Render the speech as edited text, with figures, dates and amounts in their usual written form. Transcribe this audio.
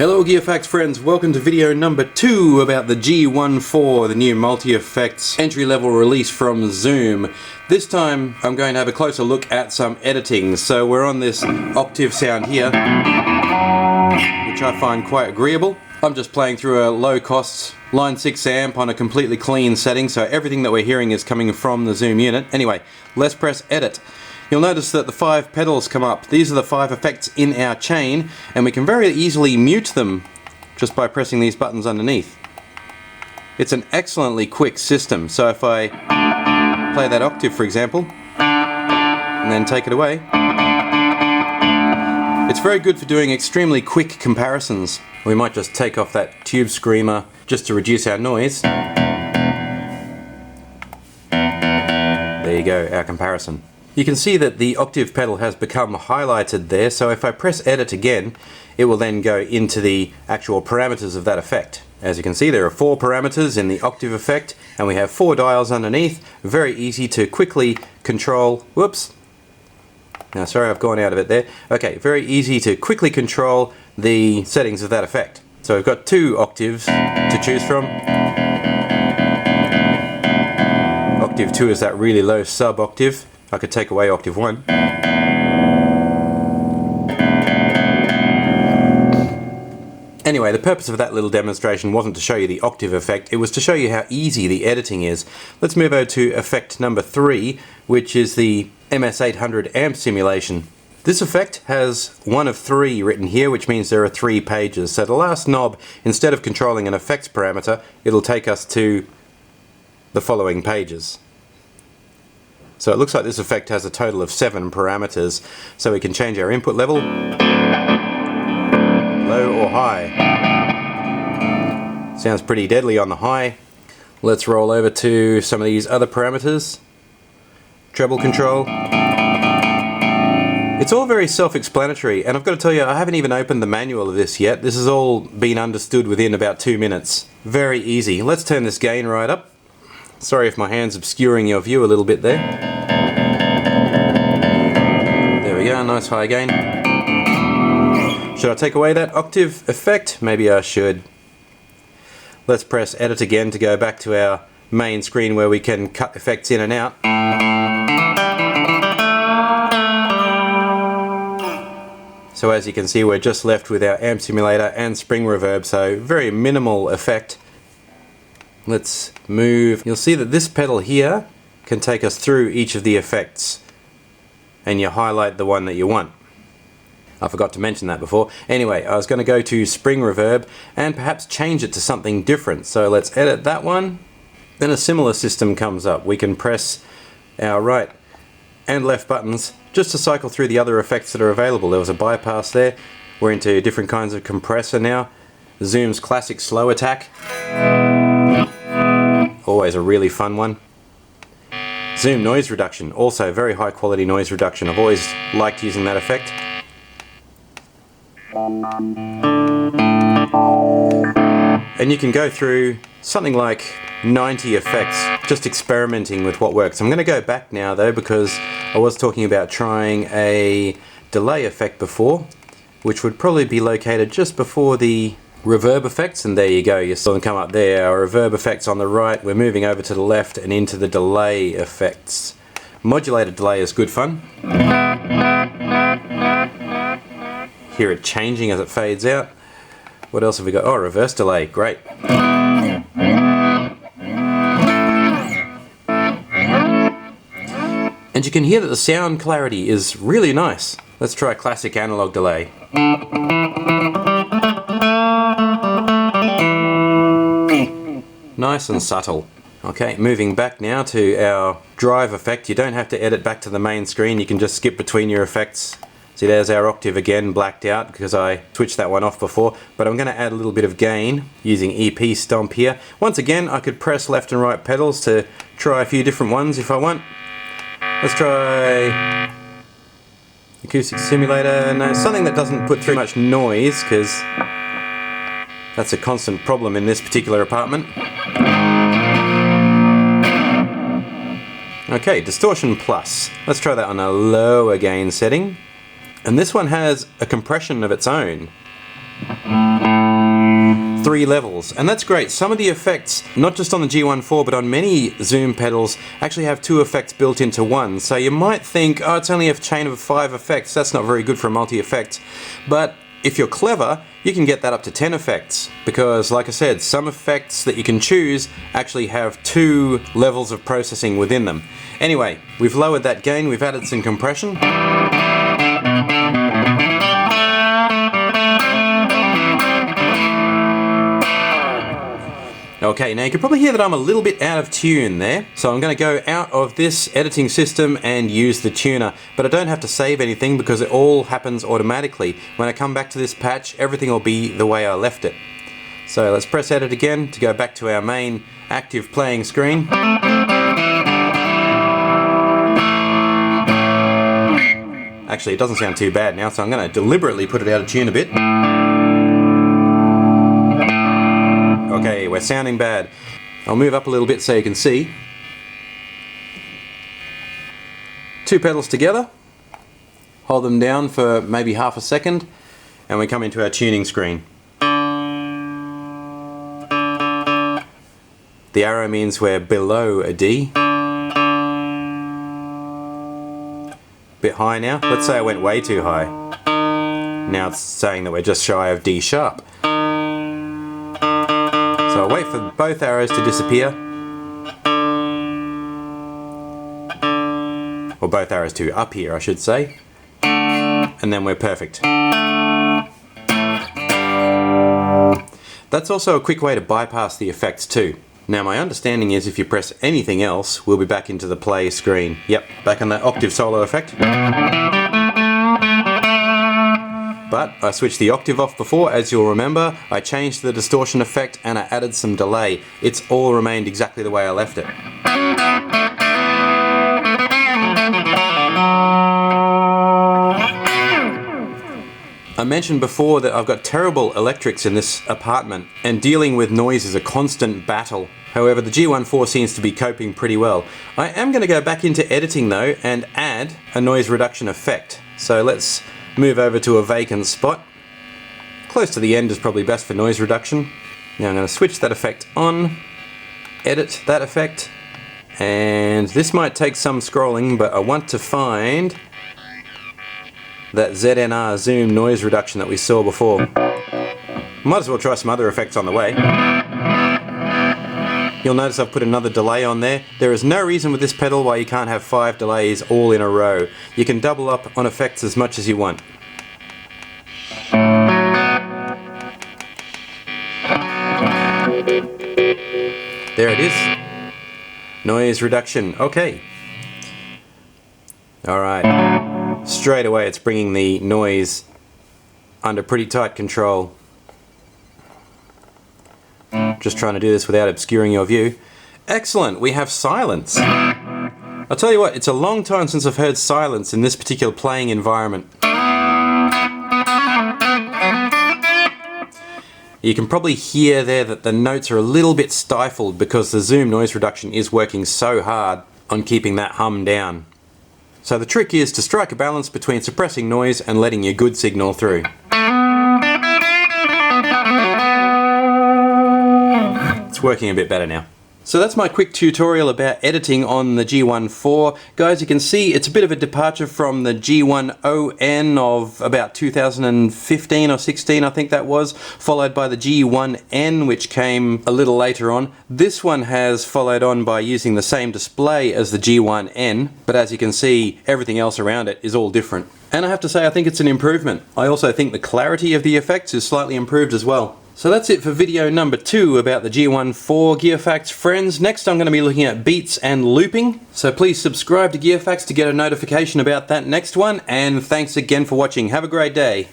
Hello Gear Facts friends, welcome to video number 2 about the G14, the new multi-effects entry-level release from Zoom. This time I'm going to have a closer look at some editing. So we're on this octave sound here, which I find quite agreeable. I'm just playing through a low-cost line 6 amp on a completely clean setting, so everything that we're hearing is coming from the Zoom unit. Anyway, let's press edit. You'll notice that the 5 pedals come up. These are the 5 effects in our chain, and we can very easily mute them just by pressing these buttons underneath. It's an excellently quick system, so if I play that octave for example, and then take it away, it's very good for doing extremely quick comparisons. We might just take off that tube screamer just to reduce our noise. There you go, our comparison. You can see that the octave pedal has become highlighted there, so if I press edit again, it will then go into the actual parameters of that effect. As you can see, there are 4 parameters in the octave effect, and we have 4 dials underneath. Very easy to quickly control. Whoops. Now, sorry, I've gone out of it there. Okay, very easy to quickly control the settings of that effect. So we've got 2 octaves to choose from. Octave 2 is that really low sub-octave. I could take away octave 1. Anyway, the purpose of that little demonstration wasn't to show you the octave effect, it was to show you how easy the editing is. Let's move over to effect number 3, which is the MS800 amp simulation. This effect has 1 of 3 written here, which means there are 3 pages. So the last knob, instead of controlling an effects parameter, it'll take us to the following pages. So it looks like this effect has a total of 7 parameters, so we can change our input level, low or high. Sounds pretty deadly on the high. Let's roll over to some of these other parameters. Treble control. It's all very self-explanatory, and I've got to tell you, I haven't even opened the manual of this yet. This has all been understood within about 2 minutes. Very easy. Let's turn this gain right up. Sorry if my hand's obscuring your view a little bit there. There we go, nice high gain. Should I take away that octave effect? Maybe I should. Let's press edit again to go back to our main screen where we can cut effects in and out. So as you can see, we're just left with our amp simulator and spring reverb, so very minimal effect. Let's move. You'll see that this pedal here can take us through each of the effects, and you highlight the one that you want. I forgot to mention that before. Anyway, I was going to go to spring reverb and perhaps change it to something different. So let's edit that one. Then a similar system comes up. We can press our right and left buttons just to cycle through the other effects that are available. There was a bypass there. We're into different kinds of compressor now. Zoom's classic slow attack. Always a really fun one. Zoom noise reduction, also very high quality noise reduction. I've always liked using that effect. And you can go through something like 90 effects just experimenting with what works. I'm going to go back now though, because I was talking about trying a delay effect before, which would probably be located just before the reverb effects, and there you go, you saw them come up there. Our reverb effects on the right, we're moving over to the left and into the delay effects. Modulated delay is good fun. Hear it changing as it fades out. What else have we got? Oh, reverse delay, great. And you can hear that the sound clarity is really nice. Let's try classic analog delay. Nice and subtle. Okay, moving back now to our drive effect. You don't have to edit back to the main screen, you can just skip between your effects. See, there's our octave again, blacked out because I switched that one off before, but I'm going to add a little bit of gain using EP stomp here. Once again, I could press left and right pedals to try a few different ones if I want. Let's try acoustic simulator. No, something that doesn't put through much noise, because that's a constant problem in this particular apartment. Okay, distortion plus. Let's try that on a lower gain setting. And this one has a compression of its own. 3 levels, and that's great. Some of the effects, not just on the G1-4 but on many Zoom pedals, actually have 2 effects built into one. So you might think, oh, it's only a chain of 5 effects, that's not very good for a multi-effect. But if you're clever, you can get that up to 10 effects, because like I said, some effects that you can choose actually have 2 levels of processing within them. Anyway, we've lowered that gain, we've added some compression. Okay, now you can probably hear that I'm a little bit out of tune there, so I'm going to go out of this editing system and use the tuner, but I don't have to save anything because it all happens automatically. When I come back to this patch, everything will be the way I left it. So let's press edit again to go back to our main active playing screen. Actually, it doesn't sound too bad now, so I'm going to deliberately put it out of tune a bit. Okay, we're sounding bad. I'll move up a little bit so you can see. 2 pedals together. Hold them down for maybe half a second, and we come into our tuning screen. The arrow means we're below a D. Bit high now. Let's say I went way too high. Now it's saying that we're just shy of D sharp. So I'll wait for both arrows to disappear. Or both arrows to appear, I should say. And then we're perfect. That's also a quick way to bypass the effects too. Now my understanding is if you press anything else, we'll be back into the play screen. Yep, back on that octave solo effect. But I switched the octave off before, as you'll remember. I changed the distortion effect and I added some delay. It's all remained exactly the way I left it. I mentioned before that I've got terrible electrics in this apartment, and dealing with noise is a constant battle. However, the G1-4 seems to be coping pretty well. I am going to go back into editing though and add a noise reduction effect. So let's move over to a vacant spot. Close to the end is probably best for noise reduction. Now I'm going to switch that effect on, edit that effect, and this might take some scrolling, but I want to find that ZNR zoom noise reduction that we saw before. Might as well try some other effects on the way. You'll notice I've put another delay on there. There is no reason with this pedal why you can't have 5 delays all in a row. You can double up on effects as much as you want. There it is. Noise reduction. Okay. Alright. Straight away it's bringing the noise under pretty tight control. Just trying to do this without obscuring your view. Excellent, we have silence. I'll tell you what, it's a long time since I've heard silence in this particular playing environment. You can probably hear there that the notes are a little bit stifled because the zoom noise reduction is working so hard on keeping that hum down. So the trick is to strike a balance between suppressing noise and letting your good signal through. It's working a bit better now. So that's my quick tutorial about editing on the G1-4. Guys, you can see it's a bit of a departure from the G1-ON of about 2015 or 16, I think that was, followed by the G1-N, which came a little later on. This one has followed on by using the same display as the G1-N, but as you can see, everything else around it is all different. And I have to say, I think it's an improvement. I also think the clarity of the effects is slightly improved as well. So that's it for video number 2 about the G1-4 GearFacts friends. Next I'm going to be looking at beats and looping. So please subscribe to GearFacts to get a notification about that next one, and thanks again for watching. Have a great day.